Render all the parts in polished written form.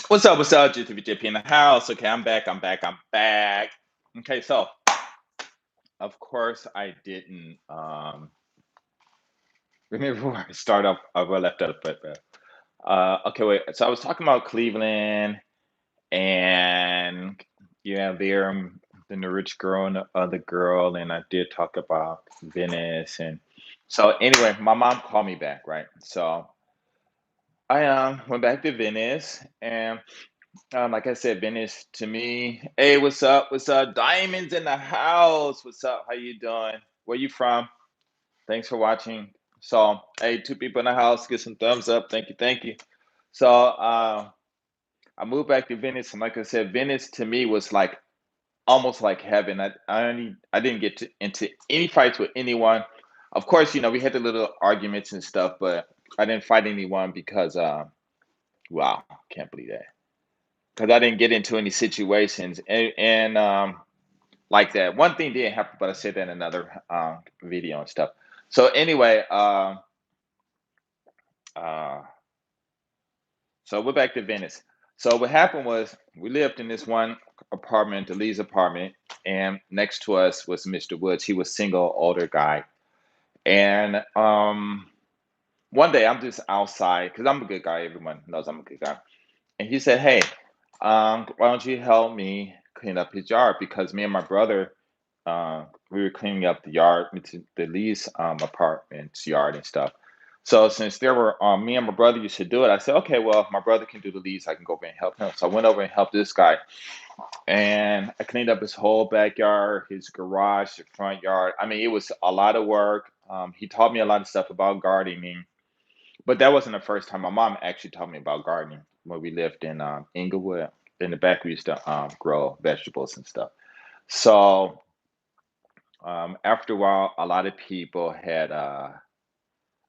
What's up? What's up? GTVJP in the house. Okay, I'm back. I'm back. I'm back. Okay, so of course I didn't remember where I started off. Where I left off, but okay, wait. So I was talking about Cleveland and yeah, there, then the rich girl and the other girl, and I did talk about Venice, and so anyway, my mom called me back, right? So I went back to Venice, and like I said, Venice to me. Hey, what's up? What's up? Diamonds in the house. What's up? How you doing? Where you from? Thanks for watching. So, hey, two people in the house. Get some thumbs up. Thank you. Thank you. So, I moved back to Venice, and like I said, Venice to me was like almost like heaven. I didn't get into any fights with anyone. Of course, we had the little arguments and stuff, but I didn't fight anyone because, wow, can't believe that. Because I didn't get into any situations and like that. One thing didn't happen, but I said that in another video and stuff. So anyway, uh, so we're back to Venice. So what happened was we lived in this one apartment, the Lee's apartment, and next to us was Mr. Woods. He was single, older guy, and one day I'm just outside because I'm a good guy. Everyone knows I'm a good guy, and he said, "Hey, why don't you help me clean up his yard? Because me and my brother, we were cleaning up the yard, the Lee's apartment's yard and stuff. So since there were me and my brother used to do it, I said, okay, well, if my brother can do the Lee's, I can go over and help him. So I went over and helped this guy, and I cleaned up his whole backyard, his garage, the front yard. I mean, it was a lot of work. He taught me a lot of stuff about gardening, but that wasn't the first time. My mom actually taught me about gardening when we lived in Inglewood. In the back, we used to grow vegetables and stuff. So after a while, a lot of people had.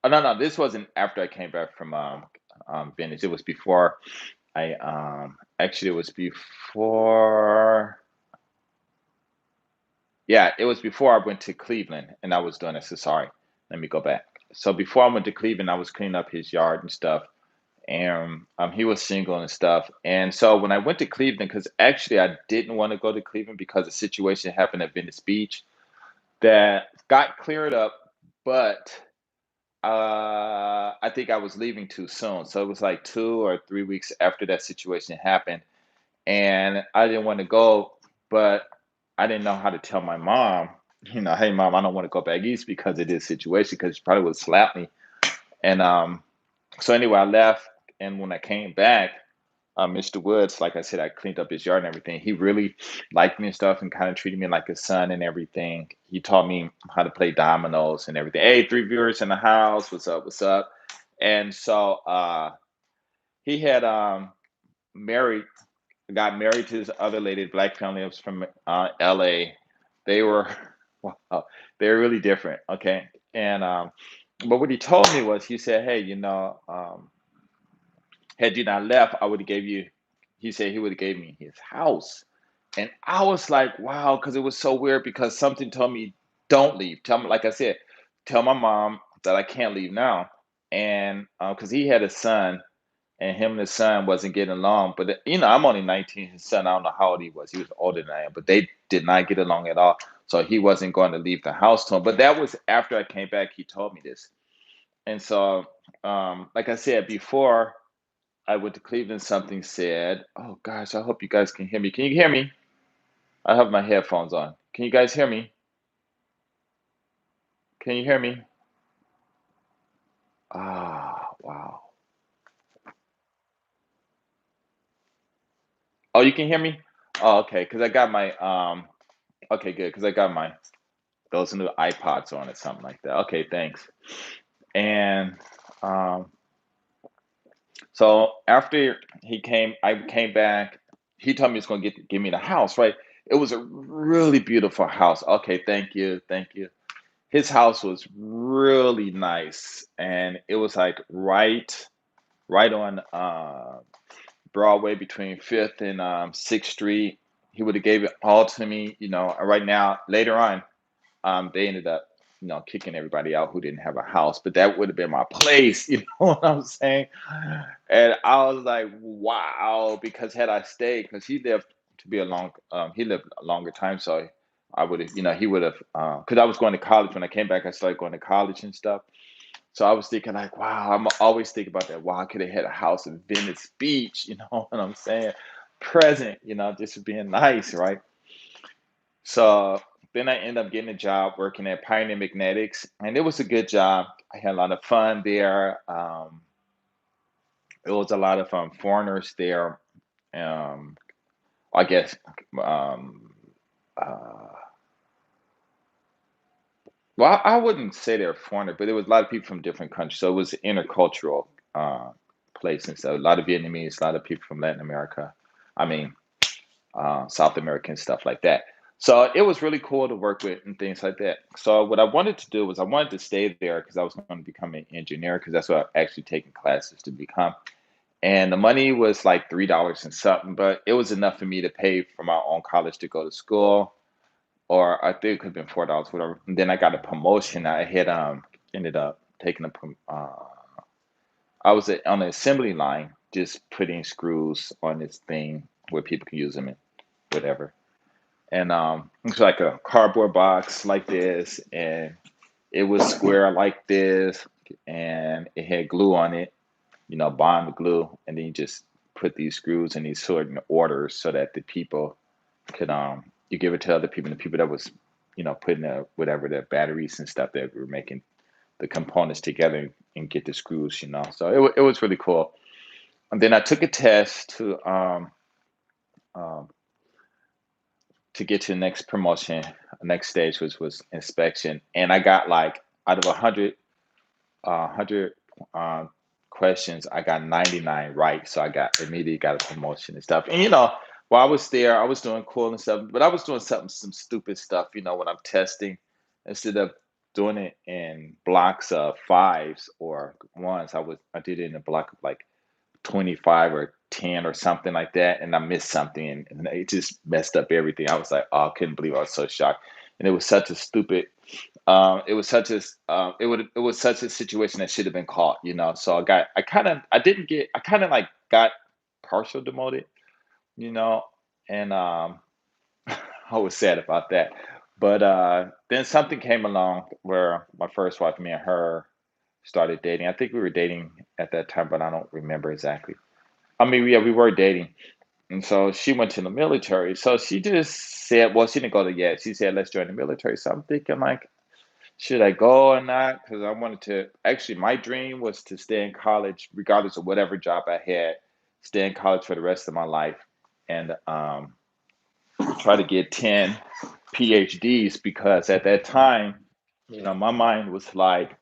Oh no, no, this wasn't after I came back from Venice. It was before I actually it was before. Yeah, it was before I went to Cleveland and I was doing it. So sorry. Let me go back. So before I went to Cleveland, I was cleaning up his yard and stuff, and he was single and stuff. And so when I went to Cleveland, because actually I didn't want to go to Cleveland because the situation happened at Venice Beach that got cleared up, but I think I was leaving too soon. So it was like 2 or 3 weeks after that situation happened, and I didn't want to go, but I didn't know how to tell my mom. Hey mom, I don't want to go back east because of this situation because she probably would slap me. And so anyway, I left, and when I came back, Mr. Woods, like I said, I cleaned up his yard and everything. He really liked me and stuff and kind of treated me like a son and everything. He taught me how to play dominoes and everything. Hey, three viewers in the house. What's up? What's up? And so he had married, got married to this other lady, black family. It was from LA. They were, wow, they were really different. Okay. And, but what he told me was, he said, hey, had you not left, I would have gave you. He said he would have gave me his house, and I was like, wow, because it was so weird. Because something told me, don't leave. Tell me, like I said, tell my mom that I can't leave now, and because he had a son, and him and his son wasn't getting along. But I'm only 19. His son, I don't know how old he was. He was older than I am, but they did not get along at all. So he wasn't going to leave the house to him. But that was after I came back. He told me this, and so like I said before. I went to Cleveland, something said, oh gosh, I hope you guys can hear me. Can you hear me? I have my headphones on. Can you guys hear me? Can you hear me? Ah, wow. Oh, you can hear me? Oh, okay, because I got my okay, good, because I got my those new iPods on or something like that. Okay, thanks. And um so after I came back, he told me he's gonna give me the house, right? It was a really beautiful house. Okay, thank you, thank you. His house was really nice, and it was like right on Broadway between Fifth and Sixth Street. He would have gave it all to me. Right now, later on, they ended up. kicking everybody out who didn't have a house, but that would have been my place. You know what I'm saying? And I was like, wow, because had I stayed, because he lived a longer time, so I would have, he would have, because I was going to college when I came back. I started going to college and stuff. So I was thinking like, wow, I'm always thinking about that. Wow, I could have had a house in Venice Beach. You know what I'm saying? Present, just being nice, right? So then I ended up getting a job working at Pioneer Magnetics, and it was a good job. I had a lot of fun there. It was a lot of foreigners there. Um, I guess, um, uh, well, I wouldn't say they're foreigner, but there was a lot of people from different countries. So it was an intercultural uh, place, and so a lot of Vietnamese, a lot of people from Latin America. I mean, South American stuff like that. So it was really cool to work with and things like that. So what I wanted to do was I wanted to stay there because I was going to become an engineer because that's what I actually taking classes to become. And the money was like $3 and something, but it was enough for me to pay for my own college to go to school, or I think it could have been $4, whatever. And then I got a promotion. I had ended up taking I was on the assembly line, just putting screws on this thing where people can use them and whatever. And it's like a cardboard box like this, and it was square like this, and it had glue on it, bond glue, and then you just put these screws in these certain orders so that the people could you give it to other people, and the people that was putting whatever the batteries and stuff that were making the components together and get the screws, so it was really cool. And then I took a test um, to get to the next promotion, next stage, which was inspection. And I got like out of 100 uh, questions, I got 99 right. So I got immediately got a promotion and stuff. And while I was there, I was doing cool and stuff, but I was doing some stupid stuff. When I'm testing, instead of doing it in blocks of fives or ones, I did it in a block of like 25 or 10 or something like that, and I missed something, and it just messed up everything. I was like, oh, I couldn't believe I was so shocked. And it was such a stupid it was such a it was such a situation that should have been caught, so I kind of like got partial demoted, you know and I was sad about that. But then something came along where my first wife, me and her started dating. I think we were dating at that time, but I don't remember exactly. I mean, yeah, we were dating. And so she went to the military. So she just said, well, she didn't go to yet. She said, let's join the military. So I'm thinking, like, should I go or not? Because I wanted to, actually, my dream was to stay in college, regardless of whatever job I had, stay in college for the rest of my life and try to get 10 PhDs. Because at that time, my mind was like,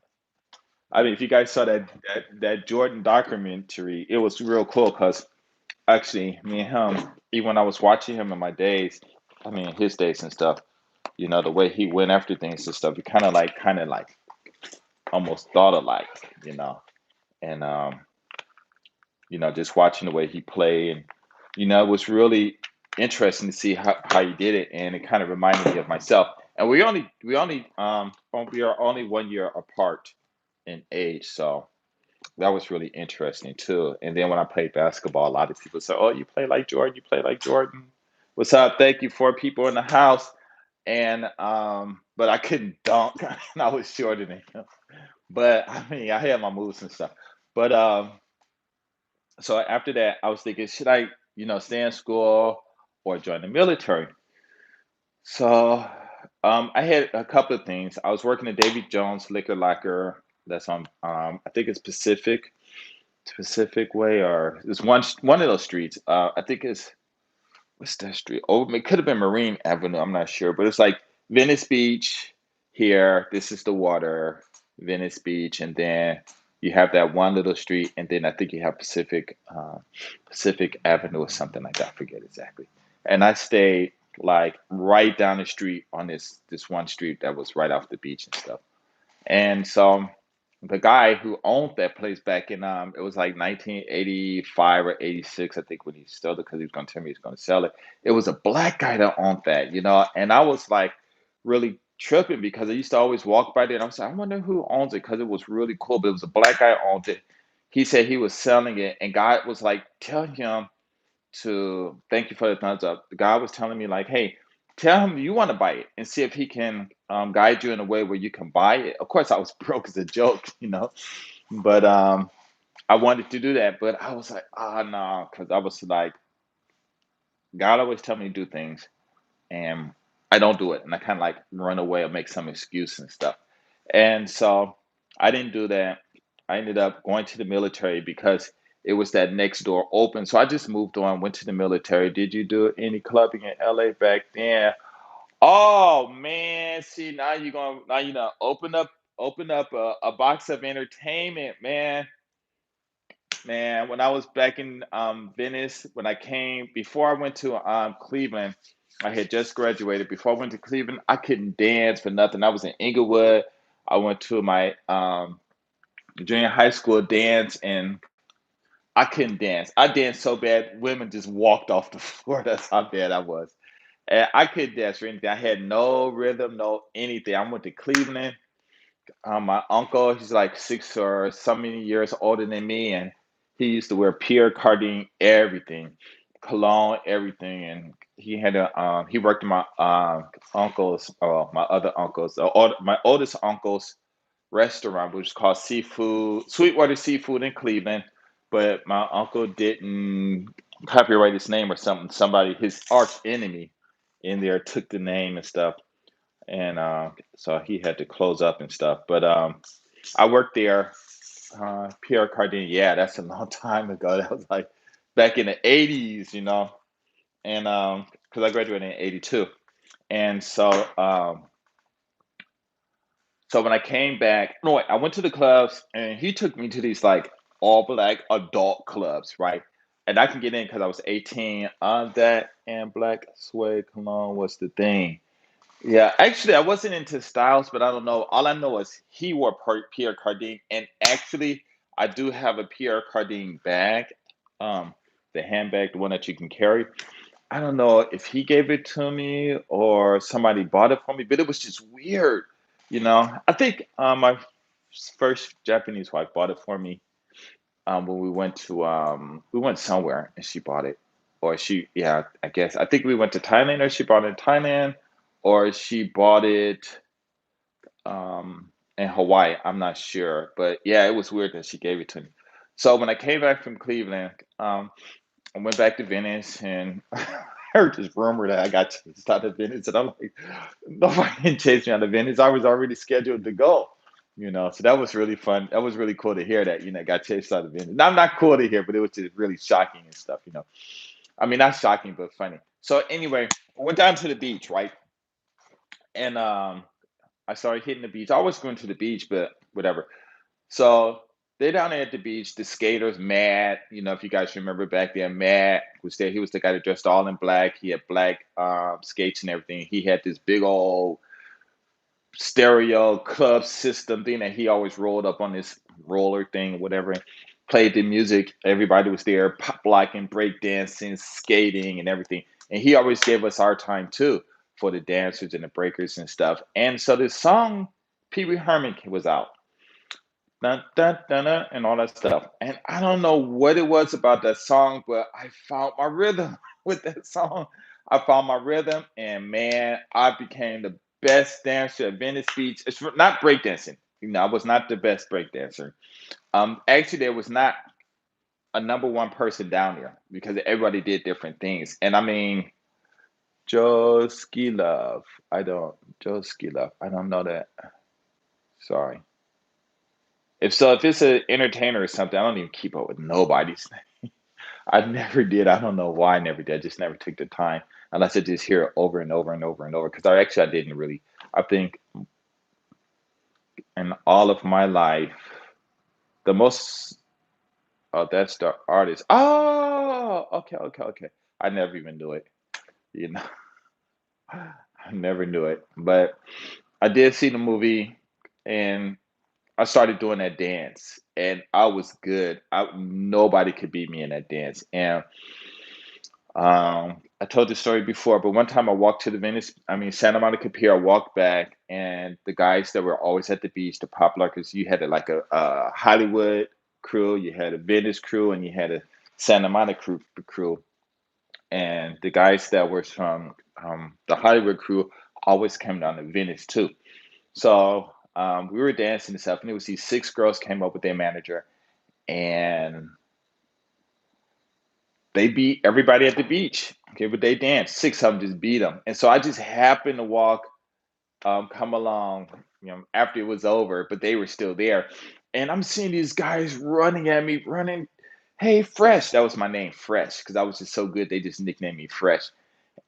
I mean, if you guys saw that Jordan documentary, it was real cool because actually, me and him, even when I was watching him in my days, I mean, his days and stuff, the way he went after things and stuff, he kind of like almost thought alike, you know, and just watching the way he played, and it was really interesting to see how he did it, and it kind of reminded me of myself. And we are only 1 year apart in age, so that was really interesting too. And then when I played basketball, a lot of people say, "Oh, you play like Jordan. You play like Jordan." What's up? Thank you for people in the house. And but I couldn't dunk, and I was shorter than him. But I mean, I had my moves and stuff. But so after that, I was thinking, should I, stay in school or join the military? So I had a couple of things. I was working at Davy Jones Liquor Locker. That's on, I think it's Pacific Way, or it's one of those streets. I think it's, what's that street? Oh, it could have been Marine Avenue. I'm not sure, but it's like Venice Beach here. This is the water, Venice Beach, and then you have that one little street, and then I think you have Pacific Avenue or something like that. I forget exactly. And I stayed like right down the street on this one street that was right off the beach and stuff. And so the guy who owned that place back in it was like 1985 or 86, I think, when he sold it, because he was going to tell me he's going to sell it. It was a black guy that owned that, and I was like really tripping because I used to always walk by there and I was like, I wonder who owns it because it was really cool. But it was a black guy owned it. He said he was selling it, and God was like, tell him to thank you for the thumbs up. The guy was telling me like, hey, tell him you want to buy it and see if he can guide you in a way where you can buy it. Of course, I was broke as a joke, but I wanted to do that, but I was like, ah, no, because I was like, God always tell me to do things, and I don't do it, and I kind of like run away or make some excuse and stuff, and so I didn't do that. I ended up going to the military because it was that next door open. So I just moved on, went to the military. Did you do any clubbing in LA back then? Oh man, see now you know open up a box of entertainment, man. Man, when I was back in Venice, when I came before I went to Cleveland, I had just graduated. Before I went to Cleveland, I couldn't dance for nothing. I was in Inglewood. I went to my junior high school dance, and I couldn't dance. I danced so bad, women just walked off the floor. That's how bad I was. And I couldn't dance for anything. I had no rhythm, no anything. I went to Cleveland. My uncle, he's like 6 or so many years older than me, and he used to wear Pierre Cardin everything, cologne, everything, and he worked in my my other uncles, my oldest uncle's restaurant, which is called Seafood Sweetwater Seafood in Cleveland, but my uncle didn't copyright his name or something. Somebody, his arch enemy, in there took the name and stuff, and so he had to close up and stuff. But I worked there. Pierre Cardin, yeah, that's a long time ago. That was like back in the '80s, and because I graduated in '82, and so when I came back, no, wait, I went to the clubs, and he took me to these like all black adult clubs, right? And I can get in because I was 18. That and black suede cologne was the thing. Yeah, actually, I wasn't into styles, but I don't know. All I know is he wore Pierre Cardin, and actually, I do have a Pierre Cardin bag, um, the handbag, the one that you can carry. I don't know if he gave it to me or somebody bought it for me, but it was just weird, I think my first Japanese wife bought it for me when we went somewhere and she bought it, or yeah, I guess I think we went to Thailand, or she bought it in Thailand, or she bought it in Hawaii. I'm not sure, but yeah, it was weird that she gave it to me. So when I came back from Cleveland, I went back to Venice, and I heard this rumor that I got chased out of Venice, and I'm like, nobody can chase me out of Venice. I was already scheduled to go. So that was really fun. That was really cool to hear that, got chased out of Venice. Now, not cool to hear, but it was just really shocking and stuff. I mean, not shocking, but funny. So anyway, I went down to the beach, right? And I started hitting the beach. I was going to the beach, but whatever. So they're down there at the beach. The skaters, Matt, if you guys remember back then, Matt was there. He was the guy that dressed all in black. He had black skates and everything. He had this big old stereo club system thing that he always rolled up on this roller thing, whatever. Played the music. Everybody was there, pop locking, break dancing, skating, and everything. And he always gave us our time too for the dancers and the breakers and stuff. And so this song, Pee Wee Herman was out. Dun, dun, dun, dun, and all that stuff. And I don't know what it was about that song, but I found my rhythm with that song. I found my rhythm, and man, I became the best dancer at Venice Beach. It's not breakdancing. I was not the best breakdancer. Actually, there was not a number one person down there because everybody did different things. And I mean, Joe Ski Love. Joe Ski Love. I don't know that. Sorry. If it's an entertainer or something, I don't even keep up with nobody's name. I never did. I don't know why I never did. I just never took the time unless I just hear it over and over and over and over. Because I didn't really. I think in all of my life, the most. Oh, that's the artist. Oh, okay, okay, okay. I never even knew it. You know, I never knew it. But I did see the movie, and I started doing that dance, and I was good. Nobody could beat me in that dance, and I told this story before, but one time I walked to the Santa Monica Pier. I walked back, and the guys that were always at the beach, the popular, because you had a Hollywood crew, you had a Venice crew, and you had a Santa Monica crew. And the guys that were from the Hollywood crew always came down to Venice too. So we were dancing and stuff, and it was these six girls came up with their manager, and they beat everybody at the beach. Okay, but they danced. Six of them just beat them, and so I just happened to come along, after it was over, but they were still there, and I'm seeing these guys running at me, running. Hey, Fresh, that was my name, Fresh, because I was just so good. They just nicknamed me Fresh,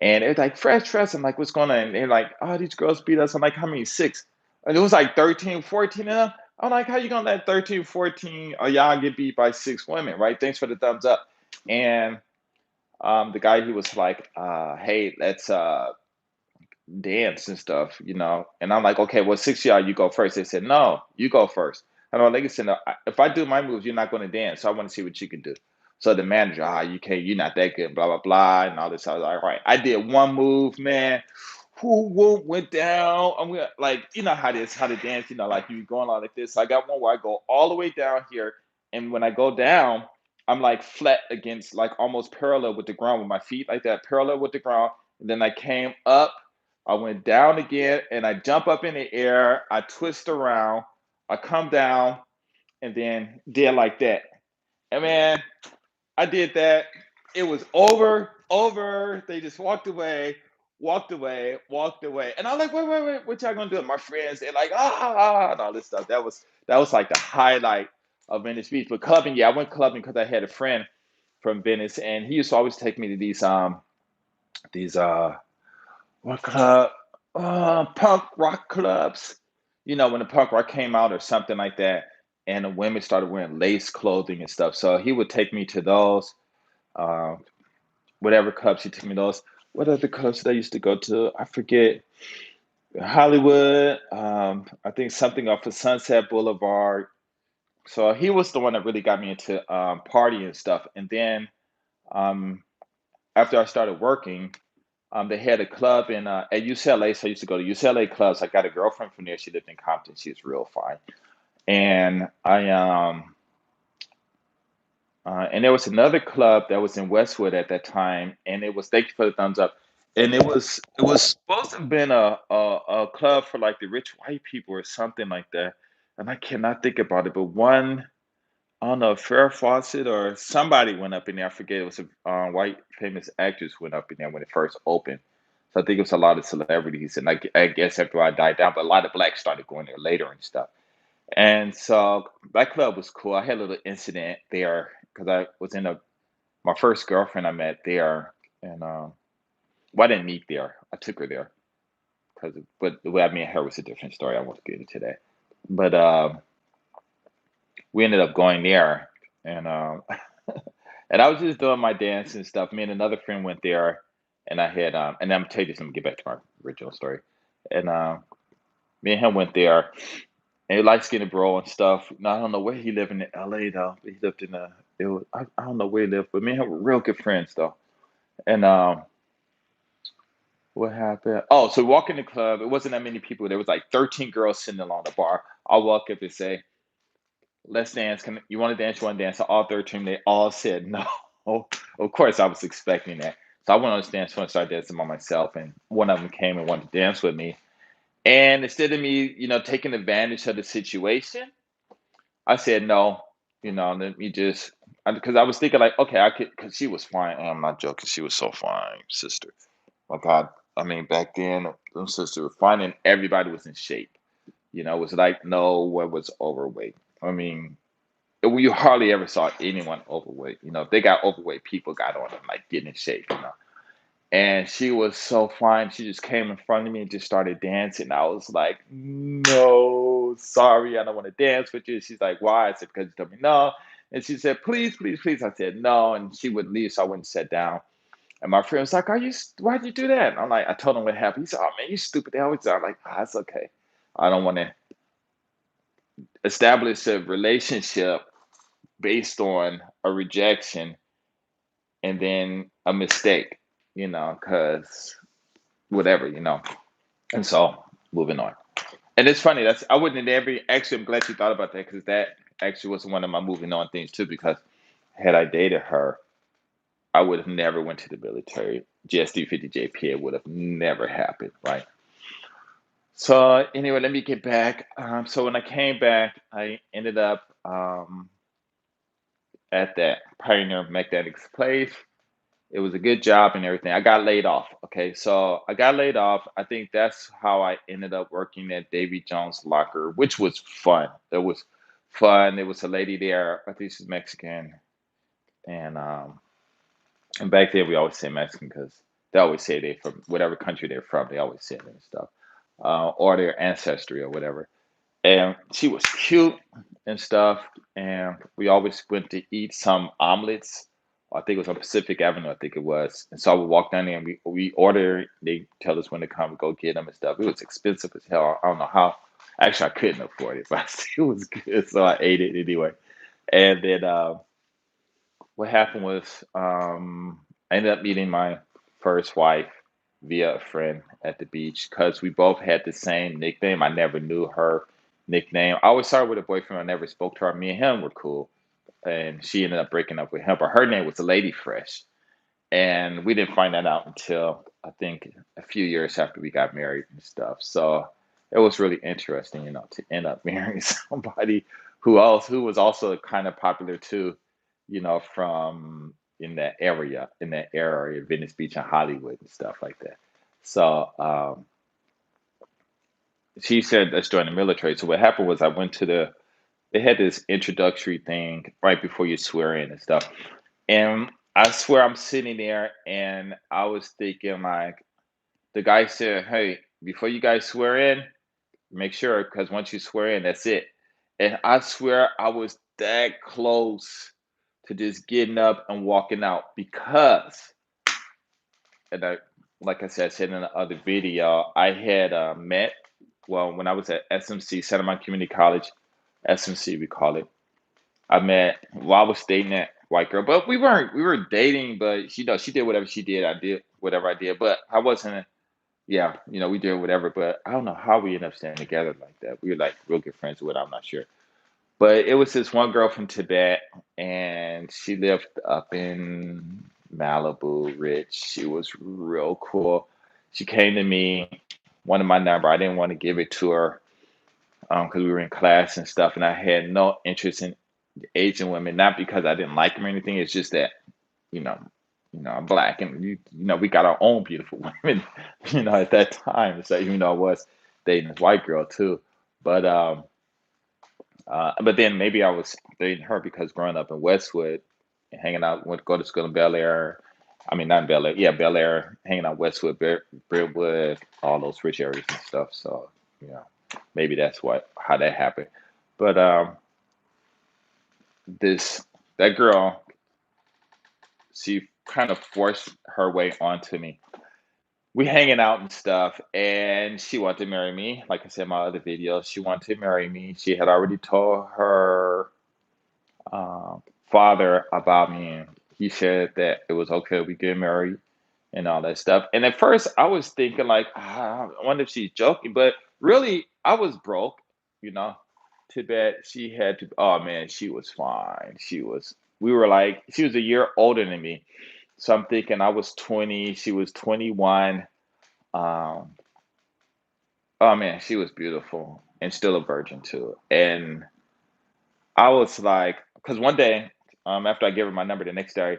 and it's like Fresh, Fresh. I'm like, what's going on? And they're like, oh, these girls beat us. I'm like, how many? Six. And it was like 13, 14 of them. I'm like, how you gonna let 13, 14 of y'all get beat by six women, right? Thanks for the thumbs up. And the guy, he was like, hey, let's dance and stuff, And I'm like, okay, well, six of y'all, you go first. They said, no, you go first. I know, like I said, no, if I do my moves, you're not going to dance. So I want to see what you can do. So the manager, you can't, you're not that good, blah, blah, blah, and all this. I was like, all right. I did one move, man. Who went down? Like, you know how to dance, like you going on like this. So I got one where I go all the way down here. And when I go down, I'm like flat against, like almost parallel with the ground with my feet like that, parallel with the ground. And then I came up, I went down again, and I jump up in the air. I twist around, I come down, and then did like that. And man, I did that. It was over, over. They just walked away, walked away, walked away. And I'm like, wait, wait, wait, what y'all gonna do? My friends, they're like, and all this stuff. That was like the highlight of Venice Beach. But clubbing, yeah, I went clubbing because I had a friend from Venice, and he used to always take me to these what club? Punk rock clubs. When the punk rock came out or something like that, and the women started wearing lace clothing and stuff. So he would take me to those, uh, whatever clubs he took me to those. What other clubs did I used to go to? I forget. Hollywood. I think something off of Sunset Boulevard. So he was the one that really got me into party and stuff. And then um, after I started working, they had a club at UCLA, so I used to go to UCLA clubs. I got a girlfriend from there. She lived in Compton. She was real fine, and and there was another club that was in Westwood at that time, and it was, thank you for the thumbs up, and it was supposed to have been a club for like the rich white people or something like that, and I cannot think about it, but one. I don't know, Farrah Fawcett or somebody went up in there. I forget. It was a white famous actress went up in there when it first opened. So I think it was a lot of celebrities, and I guess after I died down, but a lot of blacks started going there later and stuff. And so that club was cool. I had a little incident there because I was my first girlfriend I met there, and well, I didn't meet there. I took her there but the way I met her was a different story. I won't get into that. But we ended up going there, and and I was just doing my dance and stuff. Me and another friend went there, and I had and I'm tell you this. I'm gonna get back to my original story. And me and him went there, and he light skinned bro and stuff. Now I don't know where he lived in L.A. though. But he lived in I don't know where he lived, but me and him were real good friends though. And what happened? Oh, so we walk in the club. It wasn't that many people. There was like 13 girls sitting along the bar. I walk up and say, let's dance. You want to dance? You want to dance? So all 13, they all said no. Of course, I was expecting that. So I went on the dance floor and started dancing by myself. And one of them came and wanted to dance with me. And instead of me, taking advantage of the situation, I said no. Let me just, because I was thinking like, okay, I could, because she was fine. And I'm not joking. She was so fine, sister. My God. I mean, back then, them sisters were fine and everybody was in shape. It was like no one was overweight. I mean, you hardly ever saw anyone overweight. If they got overweight, people got on them, like getting in shape. And she was so fine. She just came in front of me and just started dancing. I was like, no, sorry, I don't want to dance with you. She's like, why? I said, because you told me no. And she said, please, please, please. I said, no. And she would leave, so I went and sat down. And my friend was like, why'd you do that? And I'm like, I told him what happened. He said, oh, man, you stupid. They always are. I'm like, it's okay. I don't want to establish a relationship based on a rejection and then a mistake. because whatever, And so moving on. And it's funny. That's I wouldn't have ever actually. I'm glad you thought about that because that actually was one of my moving on things too. Because had I dated her, I would have never went to the military. GSD 50 JPA would have never happened, right? So anyway, let me get back. So when I came back, I ended up at that Pioneer Mechanics place. It was a good job and everything. I got laid off. Okay, so I got laid off. I think that's how I ended up working at Davy Jones Locker, which was fun. It was fun. There was a lady there. I think she's Mexican, and and back there we always say Mexican because they always say they from whatever country they're from. They always say it and stuff, or their ancestry or whatever. And she was cute and stuff. And we always went to eat some omelets. I think it was on Pacific Avenue, I think it was. And so I would walk down there and we order. They tell us when to come, we go get them and stuff. It was expensive as hell. I don't know how. Actually, I couldn't afford it, but it was good. So I ate it anyway. And then what happened was I ended up meeting my first wife via a friend at the beach because we both had the same nickname. I never knew her nickname. I always saw her with a boyfriend. I never spoke to her. Me and him were cool, and she ended up breaking up with him. But her name was Lady Fresh, and we didn't find that out until I think a few years after we got married and stuff. So it was really interesting, to end up marrying somebody who was also kind of popular too, from in that area, Venice Beach and Hollywood and stuff like that. So she said let's join the military. So what happened was I went to they had this introductory thing right before you swear in and stuff. And I swear I'm sitting there and I was thinking like the guy said, "Hey, before you guys swear in, make sure because once you swear in, that's it." And I swear I was that close to just getting up and walking out because, and like I said in the other video, I had met, well, when I was at SMC, Santa Monica Community College, SMC we call it. I met while I was dating that white girl, but we were dating, but she did whatever she did. I did whatever I did, but I wasn't. Yeah, we did whatever, but I don't know how we ended up staying together like that. We were like real good friends with. I'm not sure, but it was this one girl from Tibet, and she lived up in Malibu, rich. She was real cool. She came to me, wanted my number. I didn't want to give it to her because we were in class and stuff, and I had no interest in Asian women, not because I didn't like them or anything. It's just that, you know, I'm black, and we got our own beautiful women, at that time. So I was dating this white girl too, but but then maybe I was dating her because growing up in Westwood, and hanging out, went to go to school in Bel Air. I mean, not in Bel Air, yeah, Bel Air, hanging out Westwood, Brentwood, all those rich areas and stuff. So, yeah, maybe that's how that happened. But this that girl, she kind of forced her way onto me. We hanging out and stuff, and she wanted to marry me. Like I said in my other video, she wanted to marry me. She had already told her um, father about me, and he said that it was okay we get married and all that stuff. And at first, I was thinking like, I wonder if she's joking, but really, I was broke. You know, too bad she had to. Oh man, she was fine. She was. We were like, she was a year older than me, so I'm thinking I was 20, she was 21. Um, oh man, she was beautiful and still a virgin too. And I was like, because one day, after I gave her my number, the next day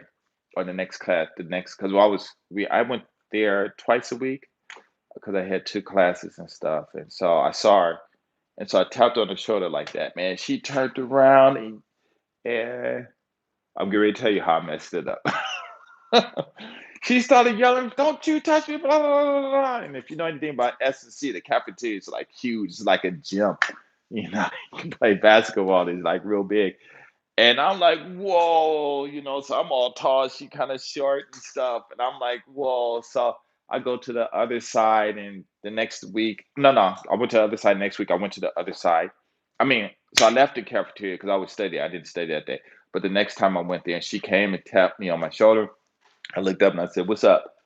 or the next class, because I went there twice a week because I had two classes and stuff, and so I saw her, and so I tapped her on the shoulder like that. Man, she turned around and I'm getting ready to tell you how I messed it up. She started yelling, "Don't you touch me!" Blah, blah, blah, blah. And if you know anything about S&C, the cafeteria is like huge, it's like a gym. You can play basketball. It's like real big. And I'm like, whoa, so I'm all tall, she kind of short and stuff. And I'm like, whoa. So I go to the other side, and the next week, no, no, I went to the other side next week. I went to the other side. I mean, so I left the cafeteria because I would stay there. I didn't stay that day. But the next time I went there, and she came and tapped me on my shoulder. I looked up and I said, "What's up?"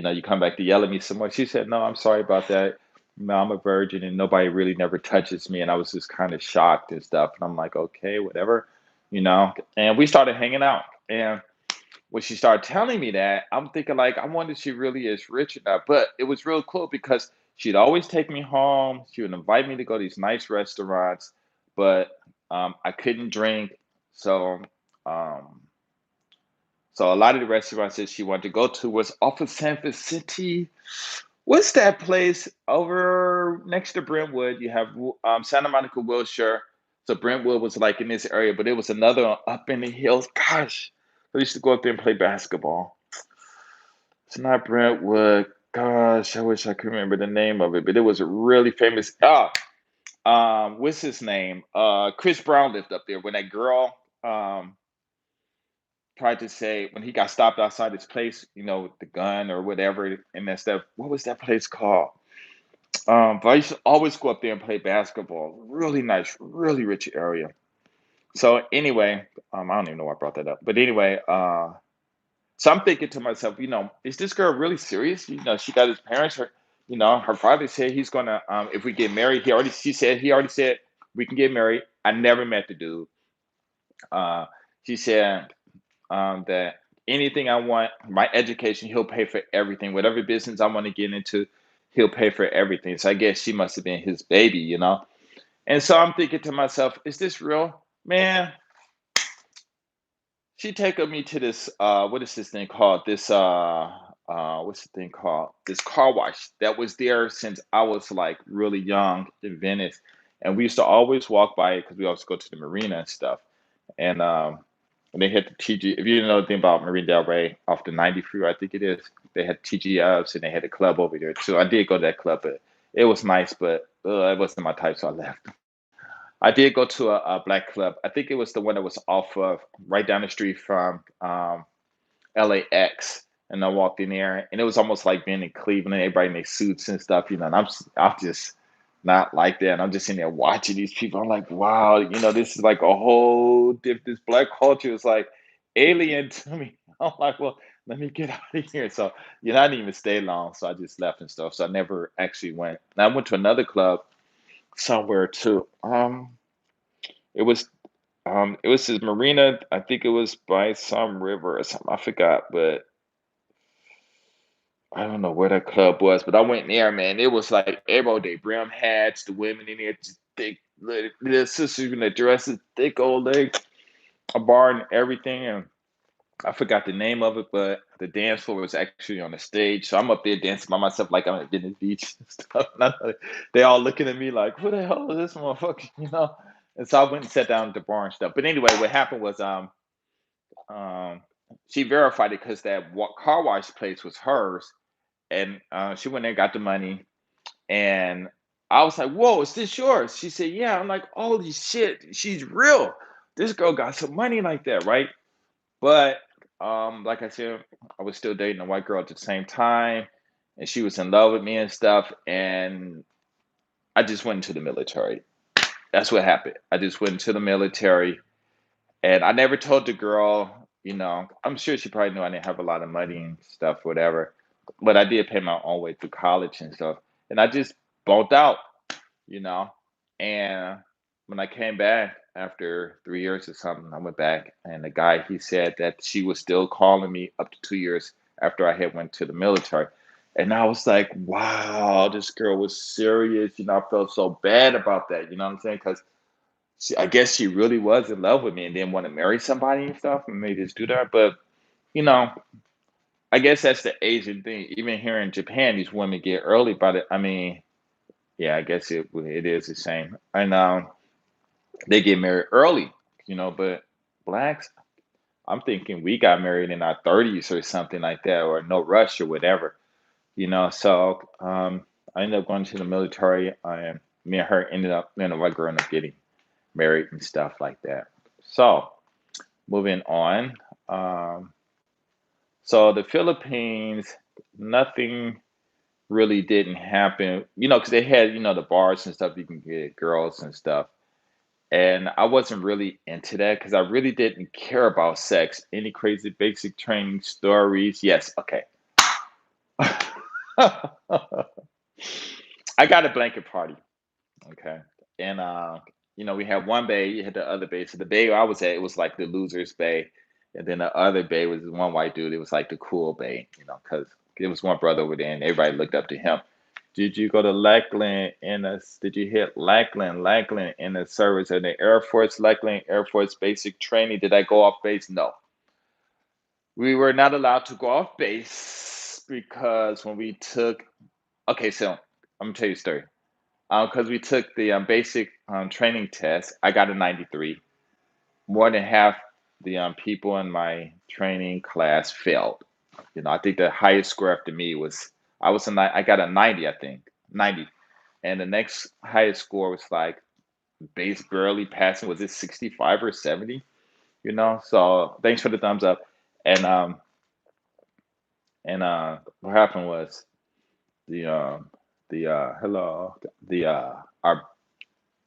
you come back to yell at me some more. She said, no, I'm sorry about that. No, I'm a virgin and nobody really never touches me. And I was just kind of shocked and stuff. And I'm like, okay, whatever, And we started hanging out. And when she started telling me that, I'm thinking like, I wonder if she really is rich enough. But it was real cool because she'd always take me home. She would invite me to go to these nice restaurants, but I couldn't drink. So, um, so a lot of the restaurants that she wanted to go to was off of San Vicente. What's that place over next to Brentwood? You have Santa Monica, Wilshire. So Brentwood was like in this area, but it was another one up in the hills. Gosh, I used to go up there and play basketball. It's not Brentwood. Gosh, I wish I could remember the name of it, but it was a really famous. What's his name? Chris Brown lived up there when that girl tried to say when he got stopped outside his place, with the gun or whatever and that stuff. What was that place called? But I used to always go up there and play basketball. Really nice, really rich area. So anyway, I don't even know why I brought that up. But anyway, so I'm thinking to myself, is this girl really serious? She got his parents. Her father said he's gonna, if we get married, he already said we can get married. I never met the dude. Uh, she said that anything I want, my education, he'll pay for everything. Whatever business I want to get into, he'll pay for everything. So I guess she must have been his baby. And so I'm thinking to myself, is this real? Man, she taking me to this what is this thing called? This what's the thing called? This car wash that was there since I was like really young in Venice. And we used to always walk by it because we always go to the marina and stuff. And they had the TG. If you didn't know anything about Marina Del Rey off the 90 freeway, I think it is. They had TGFs and they had a club over there too. I did go to that club, but it was nice, but it wasn't my type, so I left. I did go to a black club. I think it was the one that was off of right down the street from LAX. And I walked in there, and it was almost like being in Cleveland. Everybody in their suits and stuff, And I'm just not like that. And I'm just in there watching these people. I'm like, wow, this is like a whole this black culture is like alien to me. I'm like, well, let me get out of here. So, I didn't even stay long. So I just left and stuff. So I never actually went. And I went to another club somewhere too. It was this marina. I think it was by some river or something. I forgot, but I don't know where that club was, but I went there, man. It was like everybody, they brim hats, the women in there, just thick, little sisters in their dresses, thick old legs, a bar and everything. And I forgot the name of it, but the dance floor was actually on the stage. So I'm up there dancing by myself like I'm at Venice Beach and stuff. And they all looking at me like, who the hell is this motherfucker? And so I went and sat down at the bar and stuff. But anyway, what happened was um, she verified it because that car wash place was hers and she went there, got the money, and I was like, "Whoa, is this yours?" She said, "Yeah." I'm like, "Holy shit, she's real. This girl got some money like that, right?" But like I said, I was still dating a white girl at the same time, and she was in love with me and stuff, and I just went into the military. That's what happened. I just went into the military, and I never told the girl. I'm sure she probably knew I didn't have a lot of money and stuff, whatever. But I did pay my own way through college and stuff. And I just bumped out, you know. And when I came back after 3 years or something, I went back and the guy he said that she was still calling me up to 2 years after I had went to the military. And I was like, wow, this girl was serious. I felt so bad about that. You know what I'm saying? Because I guess she really was in love with me and didn't want to marry somebody and stuff and maybe just do that. But, you know, I guess that's the Asian thing. Even here in Japan, these women get early, but I mean, yeah, I guess it is the same. And they get married early, but blacks, I'm thinking we got married in our 30s or something like that, or no rush or whatever, So I ended up going to the military, and me and her ended up, my girl ended up getting married and stuff like that. So moving on. Um, so the Philippines, nothing really didn't happen, because they had, the bars and stuff you can get girls and stuff. And I wasn't really into that because I really didn't care about sex. Any crazy basic training stories? Yes, okay. I got a blanket party. Okay. And we had one bay, you had the other bay. So the bay I was at, it was like the losers bay. And then the other bay was one white dude. It was like the cool bay, because it was one brother over there and everybody looked up to him. Did you go to Lackland did you hit Lackland in the service of the Air Force, Lackland Air Force basic training? Did I go off base? No. We were not allowed to go off base because when we took, okay, so I'm gonna tell you a story. Because we took the basic training test, I got a 93. More than half the people in my training class failed. I think the highest score after me was I got a 90, I think 90, and the next highest score was like base barely passing. Was it 65 or 70? So thanks for the thumbs up. And what happened was the hello the our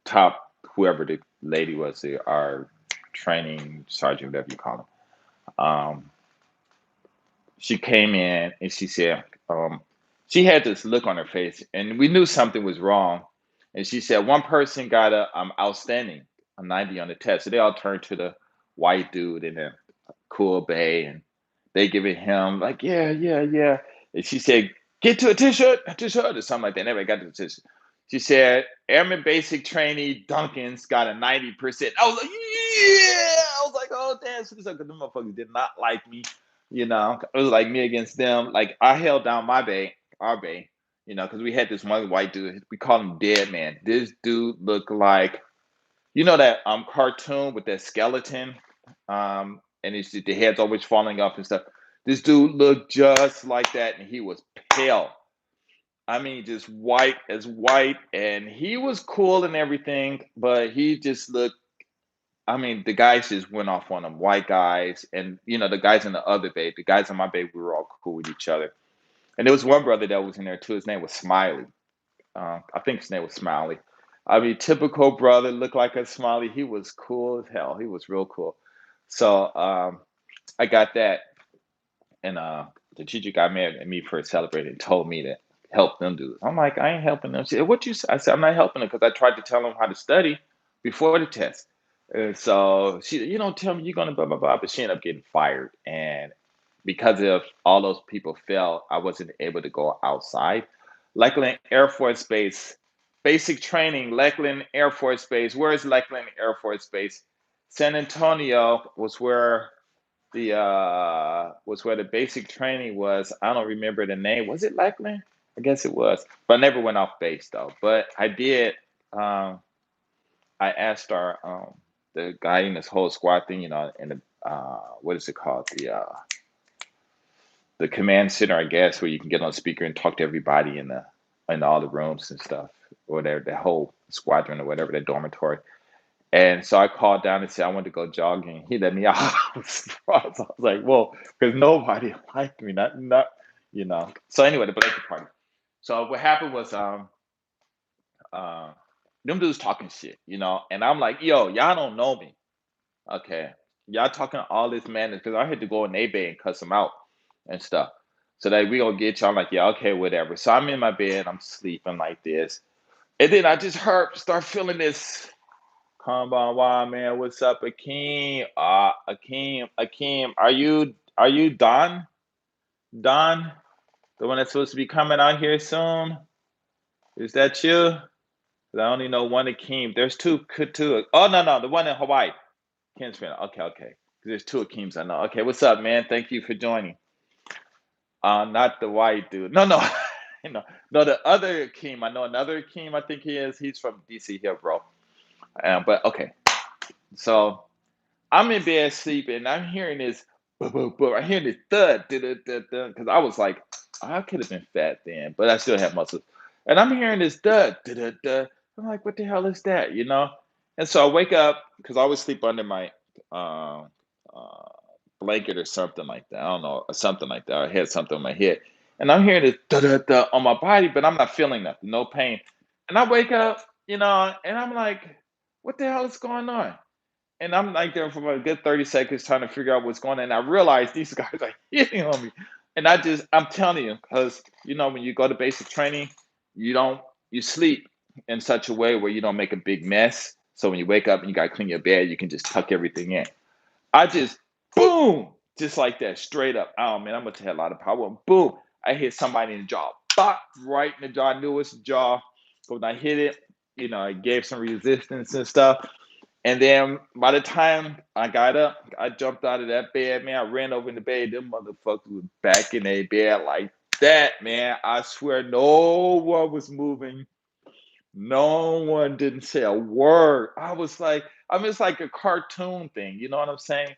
top whoever the lady was, our training sergeant, whatever you call him. She came in and she said, she had this look on her face, and we knew something was wrong. And she said one person got a outstanding, a 90 on the test. So they all turned to the white dude in the cool bay, and they give it him like, yeah, yeah, yeah. And she said, get to a t-shirt, or something like that. Never got to the t-shirt. She said, Airman Basic Trainee Duncan's got a 90%. I was like, yeah. I was like, oh, damn. So the motherfuckers did not like me. It was like me against them. Like, I held down our bay, because we had this one white dude. We called him Dead Man. This dude looked like, that cartoon with that skeleton, and the head's always falling off and stuff. This dude looked just like that, and he was pale. I mean, just white as white, and he was cool and everything, but he just looked. I mean, the guys just went off on him, white guys, and the guys in the other bay, the guys in my bay, we were all cool with each other. And there was one brother that was in there too. His name was Smiley. I think his name was Smiley. I mean, typical brother, looked like a Smiley. He was cool as hell. He was real cool. So I got that, and the teacher got mad at me for celebrating and told me to help them do it. I'm like, I ain't helping them. She said, what you say? I said, I'm not helping them because I tried to tell them how to study before the test. And so she, you don't tell me you're gonna blah blah blah, but she ended up getting fired. And because of all those people fell, I wasn't able to go outside. Lackland Air Force Base, basic training, Lackland Air Force Base. Where is Lackland Air Force Base? San Antonio was where the basic training was. I don't remember the name. Was it Lackland? I guess it was. But I never went off base though. But I did. Um, I asked our the guy in this whole squad thing, in the what is it called? The command center, I guess, where you can get on speaker and talk to everybody in all the rooms and stuff, or whatever, the whole squadron or whatever, the dormitory. And so I called down and said I wanted to go jogging. He let me out. I was surprised. I was like, "Whoa," because nobody liked me. Not. So anyway, the blanket party. So what happened was, uh, them dudes talking shit, and I'm like, "Yo, y'all don't know me, okay? Y'all talking all this madness because I had to go in their bed and cuss them out and stuff. So that we gonna get y'all." I'm like, "Yeah, okay, whatever." So I'm in my bed. I'm sleeping like this, and then I just start feeling this. Come on, wow, man. What's up, Akeem? Akeem, are you Don? Don, the one that's supposed to be coming out here soon? Is that you? 'Cause I only know one Akeem. There's two. Oh no, no, the one in Hawaii. Kim's friend. Okay, okay. There's two Akeems I know. Okay, what's up, man? Thank you for joining. Not the white dude. No, no, no, the other Akeem. I know another Akeem. I think he is. He's from DC here, bro. But okay. So I'm in bed sleeping, and I'm hearing this, I'm hearing this thud, because I was like, I could have been fat then, but I still have muscles. And I'm hearing this thud, I'm like, what the hell is that? And so I wake up because I always sleep under my uh, uh, blanket or something like that. I don't know, or something like that. I had something on my head, and I'm hearing this on my body, but I'm not feeling nothing, no pain. And I wake up, and I'm like, what the hell is going on? And I'm like there for a good 30 seconds trying to figure out what's going on. And I realize these guys are hitting on me. And I'm telling you, because when you go to basic training, you don't you sleep in such a way where you don't make a big mess. So when you wake up and you gotta clean your bed, you can just tuck everything in. I just boom, just like that, straight up. Oh man, I'm gonna tell a lot of power. Boom, I hit somebody in the jaw, bop, right in the jaw. I knew it was the jaw. But when I hit it, it gave some resistance and stuff. And then by the time I got up, I jumped out of that bed, man. I ran over in the bed. Them motherfuckers was back in their bed like that, man. I swear no one was moving. No one didn't say a word. It's like a cartoon thing. You know what I'm saying?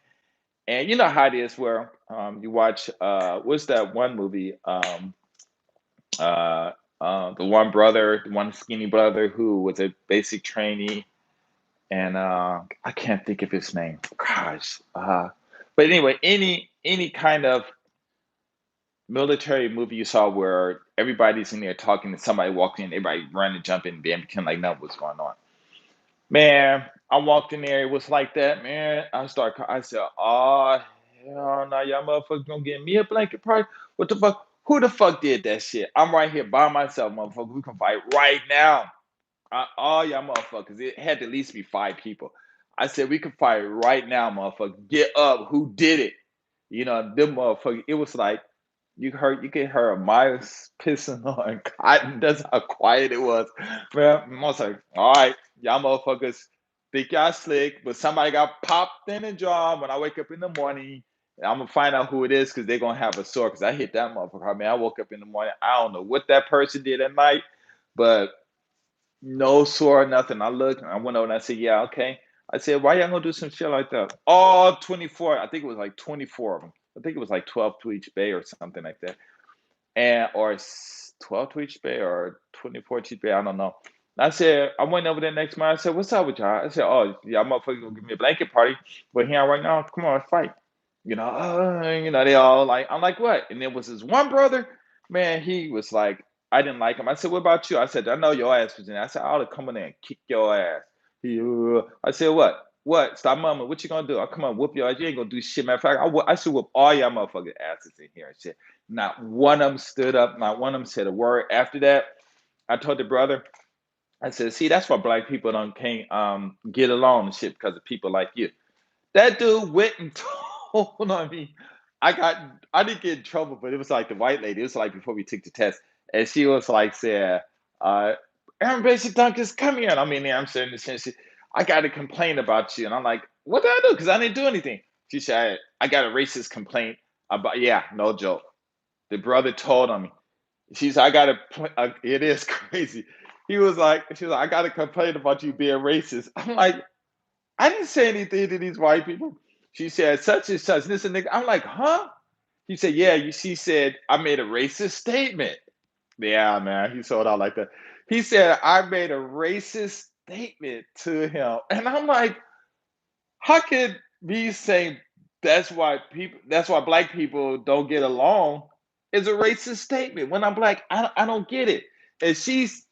And you know how it is where you watch what's that one movie? Uh, the one brother, the one skinny brother who was a basic trainee, and I can't think of his name. Gosh, but anyway, any kind of military movie you saw where everybody's in there talking and somebody walked in, everybody run and jump in and pretend like nothing was going on. Man, I walked in there, it was like that, man. I said, "Oh hell no, y'all motherfuckers gonna get me a blanket party? What the fuck? Who the fuck did that shit? I'm right here by myself, motherfucker. We can fight right now." All y'all motherfuckers, it had to at least be 5 people. I said, "We can fight right now, motherfucker. Get up. Who did it?" Them motherfuckers, it was like you could hear mice pissing on cotton. That's how quiet it was. Man, I was like, all right, y'all motherfuckers think y'all slick, but somebody got popped in the jaw. When I wake up in the morning, I'm gonna find out who it is because they're gonna have a sore. Because I hit that motherfucker. Man, I woke up in the morning. I don't know what that person did at night, but no sore, nothing. I looked, I went over and I said, yeah, okay. I said, why y'all gonna do some shit like that? All 24, I think it was like 24 of them. I think it was like 12 to each bay or something like that. And or 12 to each bay or 24 to each bay, I don't know. I said, I went over there next month. I said, what's up with y'all? I said, oh, y'all motherfuckers gonna give me a blanket party. But here right now, come on, let's fight. They all like, I'm like, what? And there was this one brother, man, he was like, I didn't like him. I said, what about you? I said, I know your ass was in there. I said, I ought to come in there and kick your ass. I said, what? What? Stop mama. What you gonna do? I'll come on, whoop your ass. You ain't gonna do shit. Matter of fact, I should whoop all y'all motherfucking asses in here and shit. Not one of them stood up. Not one of them said a word. After that, I told the brother, I said, see, that's why black people don't can't get along and shit because of people like you. That dude went and told on me. I didn't get in trouble, but it was like the white lady. It was like before we took the test, and she was like saying, Aaron Basic Dunkers, come here. And I'm in there, I'm saying this and I got a complaint about you. And I'm like, what did I do? Because I didn't do anything. She said, I got a racist complaint about, yeah, no joke. The brother told on me. She's, I got it is crazy. She was like, I got a complaint about you being racist. I'm like, I didn't say anything to these white people. She said such and such. This and nigga. I'm like, huh? He said, yeah. She said I made a racist statement. Yeah, man. He sold out like that. He said I made a racist statement to him, and I'm like, how could me saying that's why black people don't get along is a racist statement? When I'm black, I don't get it. And she's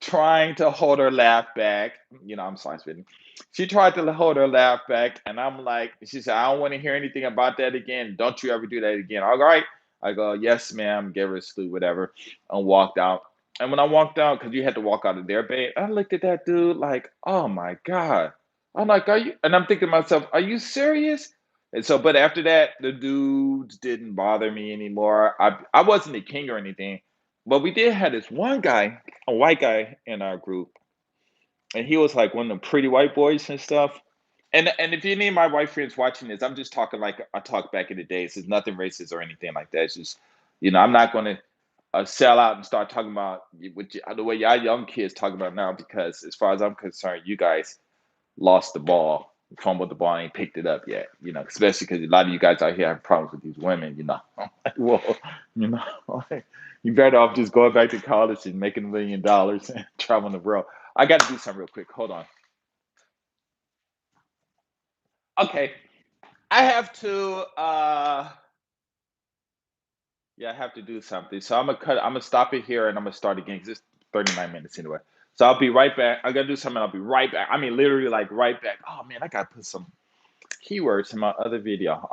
trying to hold her laugh back. I'm sorry, spitting. She tried to hold her laugh back, and I'm like, she said, I don't want to hear anything about that again. Don't you ever do that again. All right. I go, yes, ma'am, give her a salute, whatever, and walked out. And when I walked out, because you had to walk out of their bed, I looked at that dude like, oh my God. I'm like, are you? And I'm thinking to myself, are you serious? And so, but after that, the dudes didn't bother me anymore. I wasn't a king or anything, but we did have this one guy, a white guy in our group, and he was like one of the pretty white boys and stuff. And if any of my white friends watching this, I'm just talking like I talked back in the days. It's nothing racist or anything like that. It's just, I'm not going to sell out and start talking about the way y'all young kids talk about now, because as far as I'm concerned, you guys lost the ball, fumbled the ball, and ain't picked it up yet. Especially because a lot of you guys out here have problems with these women. Well, you know, like, you better off just going back to college and making $1 million and traveling the world. I got to do something real quick. Hold on. Okay, I have to. Yeah, I have to do something. So I'm gonna cut. I'm gonna stop it here, and I'm gonna start again because it's 39 minutes anyway. So I'll be right back. I gotta do something. I'll be right back. I mean, literally, like right back. Oh man, I gotta put some keywords in my other video.